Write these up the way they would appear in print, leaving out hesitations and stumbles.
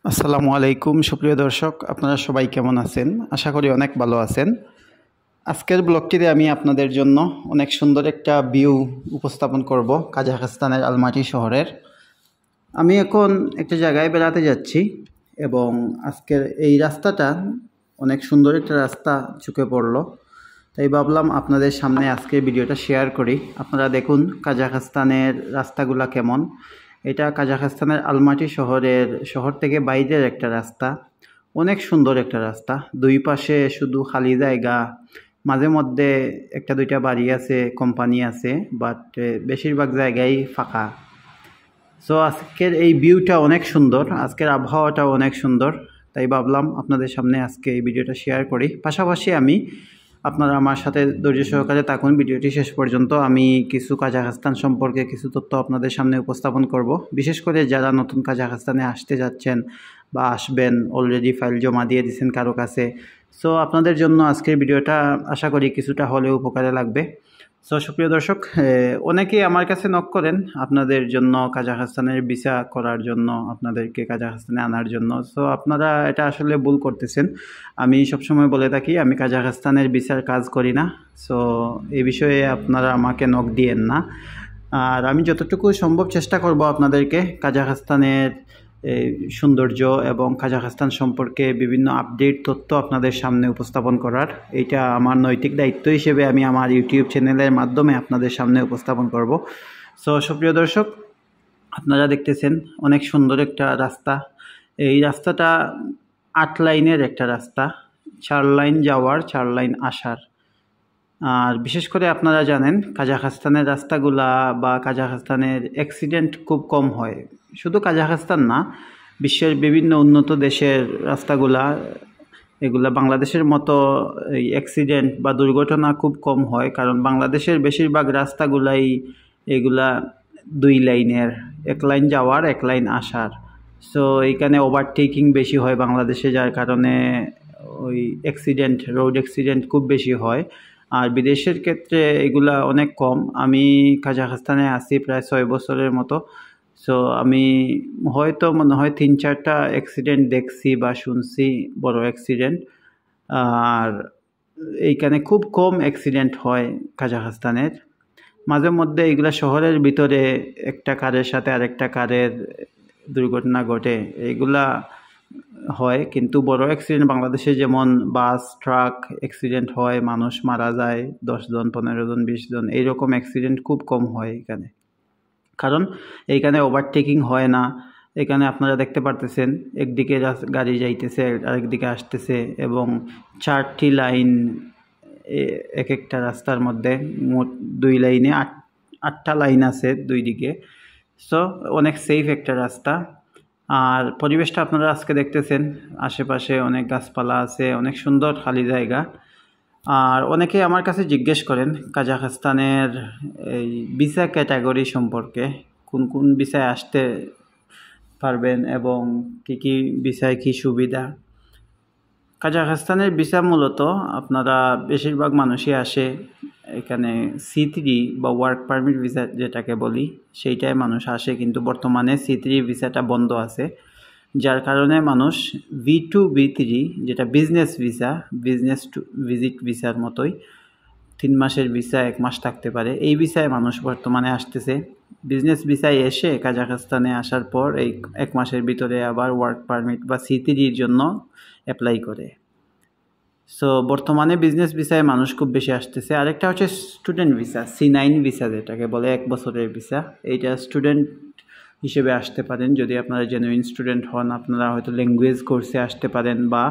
আসসালামু আলাইকুম সুপ্রিয় দর্শক, আপনারা সবাই কেমন আছেন? আশা করি অনেক ভালো আছেন। আজকের ব্লগটিতে আমি আপনাদের জন্য অনেক সুন্দর একটা ভিউ উপস্থাপন করব কাজাখস্তানের আলমাটি শহরের। আমি এখন একটা জায়গায় বেড়াতে যাচ্ছি এবং আজকের এই রাস্তাটা অনেক সুন্দর একটা রাস্তা চোখে পড়লো, তাই ভাবলাম আপনাদের সামনে আজকের ভিডিওটা শেয়ার করি। আপনারা দেখুন কাজাখস্তানের রাস্তাগুলা কেমন। এটা কাজাখস্তানের আলমাটি শহর থেকে বাইরের একটা রাস্তা। অনেক সুন্দর একটা রাস্তা, দুই পাশে শুধু খালি জায়গা, মাঝে মধ্যে একটা দুইটা বাড়ি আছে, কোম্পানি আছে, বাট বেশিরভাগ জায়গায় ফাঁকা। সো আজকের এই ভিউটা অনেক সুন্দর, আজকের আবহাওয়াটাও অনেক সুন্দর, তাই ভাবলাম আপনাদের সামনে আজকে এই ভিডিওটা শেয়ার করি। পাশাপাশি আপনারা আমার সাথে ধৈর্য সহকারে থাকুন ভিডিওটি শেষ পর্যন্ত। আমি কিছু কাজাখস্তান সম্পর্কে কিছু তথ্য আপনাদের সামনে উপস্থাপন করব, বিশেষ করে যারা নতুন কাজাখস্তানে আসতে যাচ্ছেন বা আসবেন, অলরেডি ফাইল জমা দিয়ে দিয়েছেন কারো কাছে। সো আপনাদের জন্য আজকের ভিডিওটা আশা করি কিছুটা হলেও উপকারে লাগবে। সো সুপ্রিয় দর্শক, অনেকেই আমার কাছে নক করেন আপনাদের জন্য কাজাখস্তানের ভিসা করার জন্য, আপনাদেরকে কাজাখস্তানে আনার জন্য। সো আপনারা এটা আসলে ভুল করতেছেন। আমি সবসময় বলে থাকি আমি কাজাখস্তানের ভিসার কাজ করি না। সো এই বিষয়ে আপনারা আমাকে নক দিয়েন না। আর আমি যতটুকু সম্ভব চেষ্টা করব আপনাদেরকে কাজাখস্তানের সৌন্দর্য এবং কাজাখস্তান সম্পর্কে বিভিন্ন আপডেট তথ্য আপনাদের সামনে উপস্থাপন করার। এইটা আমার নৈতিক দায়িত্ব হিসেবে আমি আমার ইউটিউব চ্যানেলের মাধ্যমে আপনাদের সামনে উপস্থাপন করব। সো সুপ্রিয় দর্শক, আপনারা দেখতেছেন অনেক সুন্দর একটা রাস্তা। এই রাস্তাটা 8 লাইনের একটা রাস্তা, 4 লাইন যাওয়ার 4 লাইন আসার। আর বিশেষ করে আপনারা জানেন কাজাখস্তানের রাস্তাগুলা বা কাজাখস্তানের অ্যাক্সিডেন্ট খুব কম হয়। শুধু কাজাখস্তান না, বিশ্বের বিভিন্ন উন্নত দেশের রাস্তাগুলা, এগুলা বাংলাদেশের মতো এই অ্যাক্সিডেন্ট বা দুর্ঘটনা খুব কম হয়, কারণ বাংলাদেশের বেশিরভাগ রাস্তাগুলাই এগুলা 2 লাইনের, 1 লাইন যাওয়ার 1 লাইন আসার। সো এইখানে ওভারটেকিং বেশি হয় বাংলাদেশে, যার কারণে ওই রোড অ্যাক্সিডেন্ট খুব বেশি হয়। আর বিদেশের ক্ষেত্রে এগুলা অনেক কম। আমি কাজাখস্তানে আছি প্রায় 6 বছরের মতো। সো আমি হয়তো মনে হয় 3-4টা অ্যাক্সিডেন্ট দেখছি বা শুনছি, বড় অ্যাক্সিডেন্ট। আর এইখানে খুব কম অ্যাক্সিডেন্ট হয় কাজাখস্তানের। মাঝে মধ্যে এগুলা শহরের ভিতরে একটা কারের সাথে আরেকটা কারের দুর্ঘটনা ঘটে, এগুলা হয়। কিন্তু বড় অ্যাক্সিডেন্ট বাংলাদেশে যেমন বাস ট্রাক অ্যাক্সিডেন্ট হয়, মানুষ মারা যায় 10 জন 15 জন 20 জন, এইরকম অ্যাক্সিডেন্ট খুব কম হয় এখানে, কারণ এইখানে ওভারটেকিং হয় না। এখানে আপনারা দেখতে পারতেছেন একদিকে গাড়ি যাইতেছে আরেকদিকে আসতেছে, এবং 4টি লাইন এক একটা রাস্তার মধ্যে, মোট 2 লাইনে 8টা লাইন আছে 2 দিকে। সো অনেক সেফ একটা রাস্তা। আর পরিবেশটা আপনারা আজকে দেখতেছেন, আশেপাশে অনেক গাছপালা আছে, অনেক সুন্দর খালি জায়গা। আর অনেকে আমার কাছে জিজ্ঞেস করেন কাজাখস্তানের এই ভিসা ক্যাটাগরি সম্পর্কে, কোন কোন ভিসায় আসতে পারবেন এবং কি কি ভিসায় কি সুবিধা। কাজাখস্তানের ভিসা মূলত আপনারা বেশিরভাগ মানুষই আসে এখানে C3 বা ওয়ার্ক পারমিট ভিসা যেটাকে বলি, সেইটাই মানুষ আসে। কিন্তু বর্তমানে C3 ভিসাটা বন্ধ আছে, যার কারণে মানুষ V2 V3 যেটা বিজনেস টু ভিজিট ভিসার মতোই, 3 মাসের ভিসা 1 মাস থাকতে পারে, এই ভিসায় মানুষ বর্তমানে আসতেছে। বিজনেস ভিসায় এসে কাজাখস্তানে আসার পর এই 1 মাসের ভিতরে আবার ওয়ার্ক পারমিট বা C3-র জন্য অ্যাপ্লাই করে। সো বর্তমানে বিজনেস ভিসায় মানুষ খুব বেশি আসতেছে। আরেকটা হচ্ছে স্টুডেন্ট ভিসা, C9 ভিসা যেটাকে বলে, 1 বছরের ভিসা। এইটা স্টুডেন্ট হিসেবে আসতে পারেন যদি আপনারা জেনুইন স্টুডেন্ট হন। আপনারা হয়তো ল্যাঙ্গুয়েজ কোর্সে আসতে পারেন বা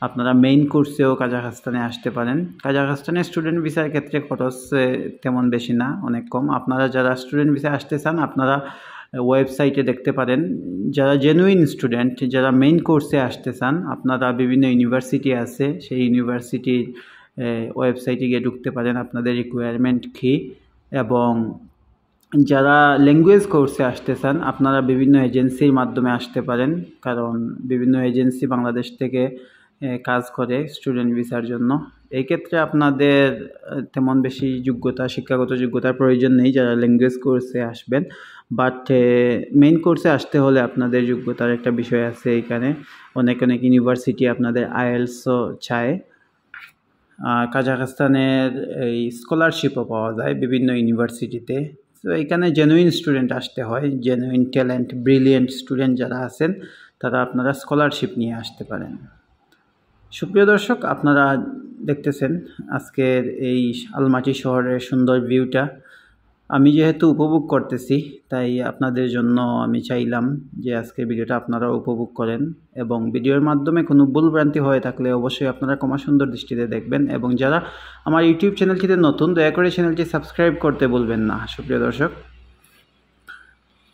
আপনারা মেইন কোর্সেও কাজাখস্তানে আসতে পারেন। কাজাখস্তানের স্টুডেন্ট ভিসার ক্ষেত্রে খরচ তেমন বেশি না, অনেক কম। আপনারা যারা স্টুডেন্ট ভিসা আসতে চান আপনারা ওয়েবসাইটে দেখতে পারেন। যারা জেনুইন স্টুডেন্ট, যারা মেইন কোর্সে আসতে চান, আপনারা বিভিন্ন ইউনিভার্সিটি আছে, সেই ইউনিভার্সিটির ওয়েবসাইটে গিয়ে ঢুকতে পারেন আপনাদের রিকোয়ারমেন্ট কী। এবং যারা ল্যাঙ্গুয়েজ কোর্সে আসতে চান আপনারা বিভিন্ন এজেন্সির মাধ্যমে আসতে পারেন, কারণ বিভিন্ন এজেন্সি বাংলাদেশ থেকে কাজ করে স্টুডেন্ট ভিসার জন্য। এই ক্ষেত্রে আপনাদের তেমন বেশি শিক্ষাগত যোগ্যতার প্রয়োজন নেই যারা ল্যাঙ্গুয়েজ কোর্সে আসবেন। বাট মেইন কোর্সে আসতে হলে আপনাদের যোগ্যতার একটা বিষয় আছে। এখানে অনেক ইউনিভার্সিটি আপনাদের আইএলসও চায়। কাজাখস্তানের এই স্কলারশিপও পাওয়া যায় বিভিন্ন ইউনিভার্সিটিতে। তো এখানে জেনুইন স্টুডেন্ট আসতে হয়, জেনুইন ট্যালেন্ট, ব্রিলিয়েন্ট স্টুডেন্ট যারা আছেন তারা আপনারা স্কলারশিপ নিয়ে আসতে পারেন। সুপ্রিয় দর্শক, আপনারা দেখতেছেন আজকের এই আলমাটি শহরের সুন্দর ভিউটা। আমি যেহেতু উপভোগ করতেছি তাই আপনাদের জন্য আমি চাইলাম যে আজকের ভিডিওটা আপনারা উপভোগ করেন, এবং ভিডিওর মাধ্যমে কোনো ভুলভ্রান্তি হয়ে থাকলে অবশ্যই আপনারা ক্ষমা সুন্দর দৃষ্টিতে দেখবেন, এবং যারা আমার ইউটিউব চ্যানেলটিতে নতুন দয়া করে চ্যানেলটি সাবস্ক্রাইব করতে বলবেন না। সুপ্রিয় দর্শক,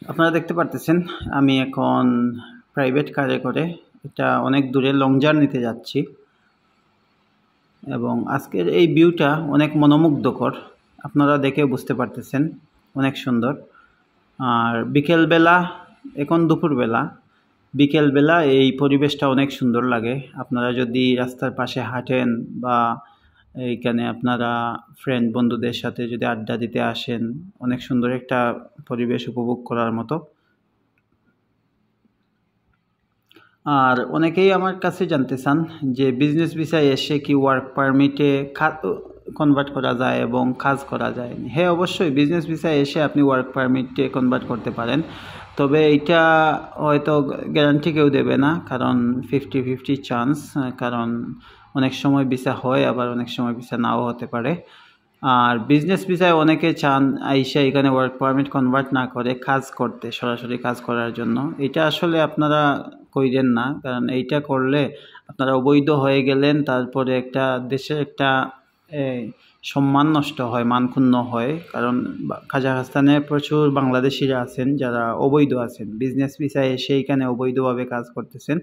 আপনারা দেখতে পারতেছেন আমি এখন প্রাইভেট কারে করে এটা অনেক দূরে লং জার্নিতে যাচ্ছি, এবং আজকের এই ভিউটা অনেক মনোমুগ্ধকর। আপনারা দেখে বুঝতে পারতেছেন অনেক সুন্দর। আর বিকেলবেলা, এখন দুপুরবেলা, বিকেলবেলা এই পরিবেশটা অনেক সুন্দর লাগে। আপনারা যদি রাস্তার পাশে হাঁটেন বা এইখানে আপনারা ফ্রেন্ড বন্ধুদের সাথে যদি আড্ডা দিতে আসেন, অনেক সুন্দর একটা পরিবেশ উপভোগ করার মতো। আর অনেকেই আমার কাছে জানতে চান যে বিজনেস ভিসায় এসে কি ওয়ার্ক পারমিটে কনভার্ট করা যায় এবং কাজ করা যায়। হ্যাঁ, অবশ্যই বিজনেস ভিসায় এসে আপনি ওয়ার্ক পারমিটে কনভার্ট করতে পারেন, তবে এইটা হয়তো গ্যারান্টি কেউ দেবে না, কারণ 50-50 চান্স। কারণ অনেক সময় ভিসা হয়, আবার অনেক সময় ভিসা নাও হতে পারে। আর বিজনেস ভিসায় অনেকে চান আইসা এখানে ওয়ার্ক পারমিট কনভার্ট না করে কাজ করতে, সরাসরি কাজ করার জন্য। এটা আসলে আপনারা কইরেন না, কারণ এইটা করলে আপনারা অবৈধ হয়ে গেলেন, তারপরে একটা দেশের একটা সম্মান নষ্ট হয়, মানক্ষুণ্ণ হয়। কারণ কাজাখস্তানে প্রচুর বাংলাদেশিরা আছেন যারা অবৈধ আছেন, বিজনেস ভিসায় এসে এখানে অবৈধভাবে কাজ করতেছেন।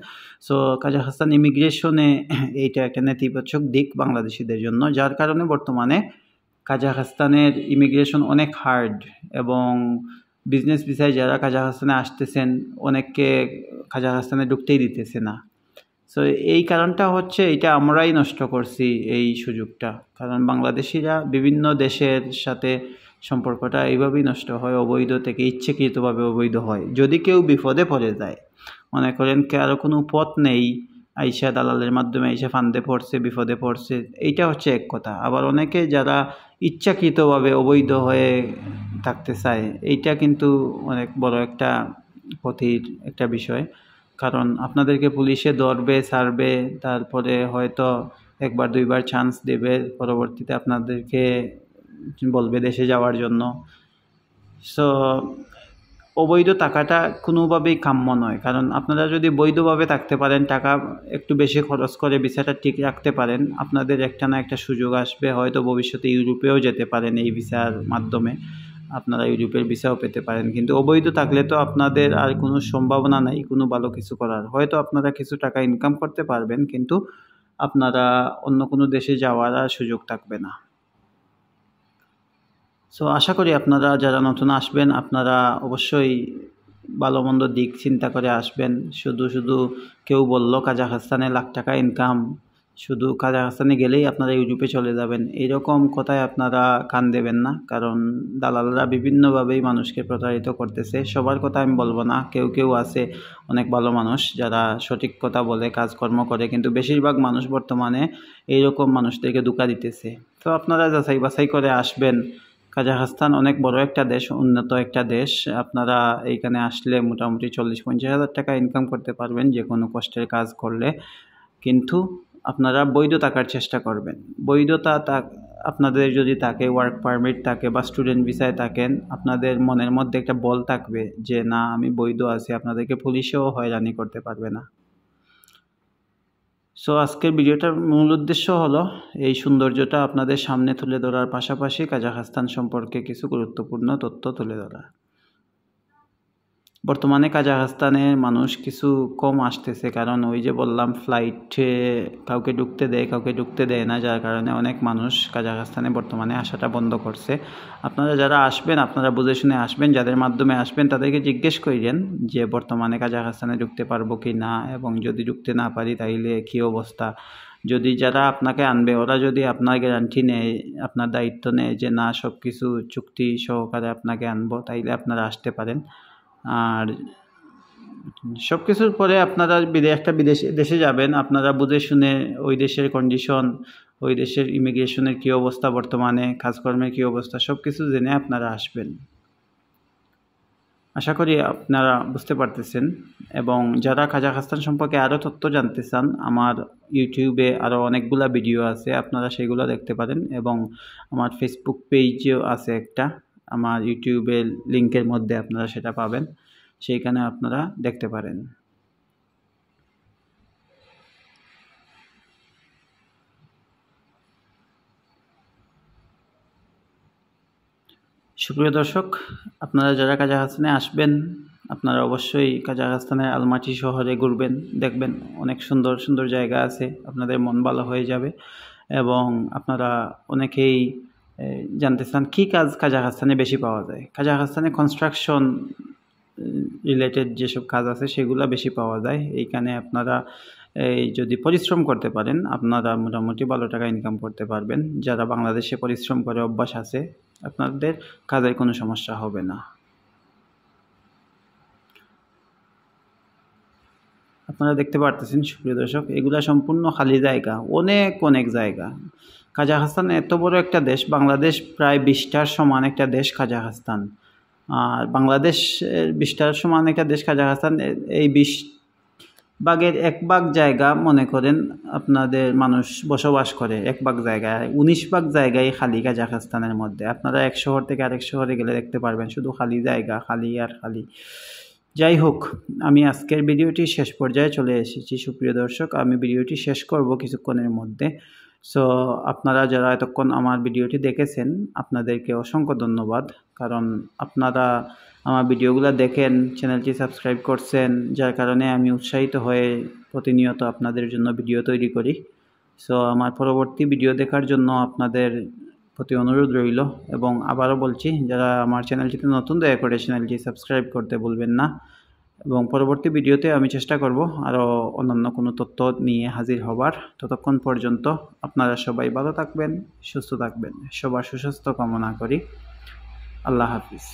সো কাজাখস্তান ইমিগ্রেশনে এইটা একটা নেতিবাচক দিক বাংলাদেশিদের জন্য, যার কারণে বর্তমানে কাজাখস্তানের ইমিগ্রেশন অনেক হার্ড, এবং বিজনেস ভিসায় যারা কাজাখস্তানে আসতেছেন অনেককে কাজাখস্তানে ঢুকতেই দিতেছে না। সো এই কারণটা হচ্ছে এটা আমরাই নষ্ট করছি এই সুযোগটা, কারণ বাংলাদেশিরা বিভিন্ন দেশের সাথে সম্পর্কটা এইভাবেই নষ্ট হয়, অবৈধ থেকে ইচ্ছাকৃতভাবে অবৈধ হয়। যদি কেউ বিপদে পড়ে যায়, মনে করেন কারো কোনো পথ নেই, আইসা দালালের মাধ্যমে আইসা ফান্দে পড়ছে, বিপদে পড়ছে, এইটা হচ্ছে এক কথা। আবার অনেকে যারা ইচ্ছাকৃতভাবে অবৈধ হয়ে থাকতে চায়, এইটা কিন্তু অনেক বড় একটা ক্ষতির একটা বিষয়। কারণ আপনাদেরকে পুলিশে ধরবে, ছাড়বে, তারপরে হয়তো একবার দুইবার চান্স দেবে, পরবর্তীতে আপনাদেরকে বলবে দেশে যাওয়ার জন্য। সো অবৈধ টাকাটা কোনোভাবেই কাম্য নয়, কারণ আপনারা যদি বৈধভাবে থাকতে পারেন, টাকা একটু বেশি খরচ করে ভিসাটা ঠিক রাখতে পারেন, আপনাদের একটা না একটা সুযোগ আসবে, হয়তো ভবিষ্যতে ইউরোপেও যেতে পারেন, এই ভিসার মাধ্যমে আপনারা ইউরোপের ভিসাও পেতে পারেন। কিন্তু অবৈধ থাকলে তো আপনাদের আর কোনো সম্ভাবনা নাই কোনো ভালো কিছু করার। হয়তো আপনারা কিছু টাকা ইনকাম করতে পারবেন, কিন্তু আপনারা অন্য কোনো দেশে যাওয়ার আর সুযোগ থাকবে না। সো আশা করি আপনারা যারা নতুন আসবেন, আপনারা অবশ্যই ভালো মন্দ দিক চিন্তা করে আসবেন। শুধু কেউ বললো কাজাখস্তানে লাখ টাকা ইনকাম, শুধু কাজাখস্তানে গেলেই আপনারা ইউরোপে চলে যাবেন, এইরকম কথায় আপনারা কান দেবেন না। কারণ দালালরা বিভিন্নভাবেই মানুষকে প্রতারিত করতেছে। সবার কথা আমি বলবো না, কেউ আছে অনেক ভালো মানুষ যারা সঠিক কথা বলে, কাজকর্ম করে, কিন্তু বেশিরভাগ মানুষ বর্তমানে এইরকম মানুষদেরকে ধোঁকা দিতেছে। তো আপনারা যাচাই বাছাই করে আসবেন। কাজাখস্তান অনেক বড় একটা দেশ, উন্নত একটা দেশ। আপনারা এইখানে আসলে মোটামুটি 40-50 হাজার টাকা ইনকাম করতে পারবেন যে কোনো কষ্টের কাজ করলে, কিন্তু আপনারা বৈধ থাকার চেষ্টা করবেন। বৈধতা আপনাদের যদি থাকে, ওয়ার্ক পারমিট থাকে বা স্টুডেন্ট ভিসায় থাকেন, আপনাদের মনের মধ্যে একটা বল থাকবে যে না আমি বৈধ আছি, আপনাদেরকে পুলিশেও হয়রানি করতে পারবে না। সো আজকের ভিডিওটার মূল উদ্দেশ্য হলো এই সৌন্দর্যটা আপনাদের সামনে তুলে ধরার পাশাপাশি কাজাখস্তান সম্পর্কে কিছু গুরুত্বপূর্ণ তথ্য তুলে ধরা। বর্তমানে কাজাখস্তানের মানুষ কিছু কম আসতেছে, কারণ ওই যে বললাম ফ্লাইটে কাউকে ঢুকতে দেয় না, যার কারণে অনেক মানুষ কাজাখস্তানে বর্তমানে আসাটা বন্ধ করছে। আপনারা যারা আসবেন, আপনারা বুঝে শুনে আসবেন, যাদের মাধ্যমে আসবেন তাদেরকে জিজ্ঞেস করেন যে বর্তমানে কাজাখস্তানে ঢুকতে পারবো কি না, এবং যদি ঢুকতে না পারি তাইলে কী অবস্থা। যদি যারা আপনাকে আনবে ওরা যদি আপনার গ্যারান্টি নেয়, আপনার দায়িত্ব নেয় যে না সব কিছু চুক্তি সহকারে আপনাকে আনবো, তাইলে আপনারা আসতে পারেন। আর সব কিছুর পরে আপনারা দেশে যাবেন, আপনারা বুঝে শুনে ওই দেশের কন্ডিশন, ওই দেশের ইমিগ্রেশনের কী অবস্থা, বর্তমানে কাজকর্মের কী অবস্থা, সব কিছু জেনে আপনারা আসবেন। আশা করি আপনারা বুঝতে পারতেছেন। এবং যারা কাজাখস্তান সম্পর্কে আরও তথ্য জানতে চান, আমার ইউটিউবে আরও অনেকগুলা ভিডিও আছে, আপনারা সেগুলো দেখতে পারেন। এবং আমার ফেসবুক পেজও আছে একটা, আমার ইউটিউবের লিঙ্কের মধ্যে আপনারা সেটা পাবেন, সেইখানে আপনারা দেখতে পারেন। সুপ্রিয় দর্শক, আপনারা যারা কাজাখস্তানে আসবেন, আপনারা অবশ্যই কাজাখস্তানের আলমাটি শহরে ঘুরবেন, দেখবেন অনেক সুন্দর সুন্দর জায়গা আছে, আপনাদের মন ভালো হয়ে যাবে। এবং আপনারা অনেকেই জানতে চান কী কাজ কাজাখস্তানে বেশি পাওয়া যায়। কাজাখস্তানে কনস্ট্রাকশন রিলেটেড যেসব কাজ আছে সেগুলো বেশি পাওয়া যায়। এইখানে আপনারা যদি পরিশ্রম করতে পারেন, আপনারা মোটামুটি ভালো টাকা ইনকাম করতে পারবেন। যারা বাংলাদেশে পরিশ্রম করে অভ্যাস আছে, আপনাদের কাজের কোনো সমস্যা হবে না। আপনারা দেখতে পারতেছেন সুপ্রিয় দর্শক, এগুলা সম্পূর্ণ খালি জায়গা, অনেক অনেক জায়গা। কাজাখস্তান এত বড় একটা দেশ, বাংলাদেশ প্রায় 20টার সমান একটা দেশ কাজাখস্তান। আর বাংলাদেশ 20টার সমান একটা দেশ কাজাখস্তান। এই 20 ভাগের 1 ভাগ জায়গা মনে করেন আপনাদের মানুষ বসবাস করে, 1 ভাগ জায়গায় 19 ভাগ জায়গায় খালি কাজাখস্তানের মধ্যে। আপনারা এক শহর থেকে আরেক শহরে গেলে দেখতে পারবেন শুধু খালি জায়গা, খালি আর খালি। যাই হোক, আমি আজকের ভিডিওটি শেষ পর্যায়ে চলে এসেছি সুপ্রিয় দর্শক। আমি ভিডিওটি শেষ করব কিছুক্ষণের মধ্যে। সো আপনারা যারা এতক্ষণ আমার ভিডিওটি দেখেছেন, আপনাদেরকে অসংখ্য ধন্যবাদ। কারণ আপনারা আমার ভিডিওগুলো দেখেন, চ্যানেলটি সাবস্ক্রাইব করছেন, যার কারণে আমি উৎসাহিত হয়ে প্রতিনিয়ত আপনাদের জন্য ভিডিও তৈরি করি। সো আমার পরবর্তী ভিডিও দেখার জন্য আপনাদের প্রতি অনুরোধ রইল। এবং আবারও বলছি, যারা আমার চ্যানেলটিতে নতুন, দয়া করে চ্যানেলটি সাবস্ক্রাইব করতে ভুলবেন না। এবং পরবর্তী ভিডিওতে আমি চেষ্টা করব আরও অন্যান্য কোনো তথ্য নিয়ে হাজির হবার। ততক্ষণ পর্যন্ত আপনারা সবাই ভালো থাকবেন, সুস্থ থাকবেন। সবার সুস্বাস্থ্য কামনা করি। আল্লাহ হাফিজ।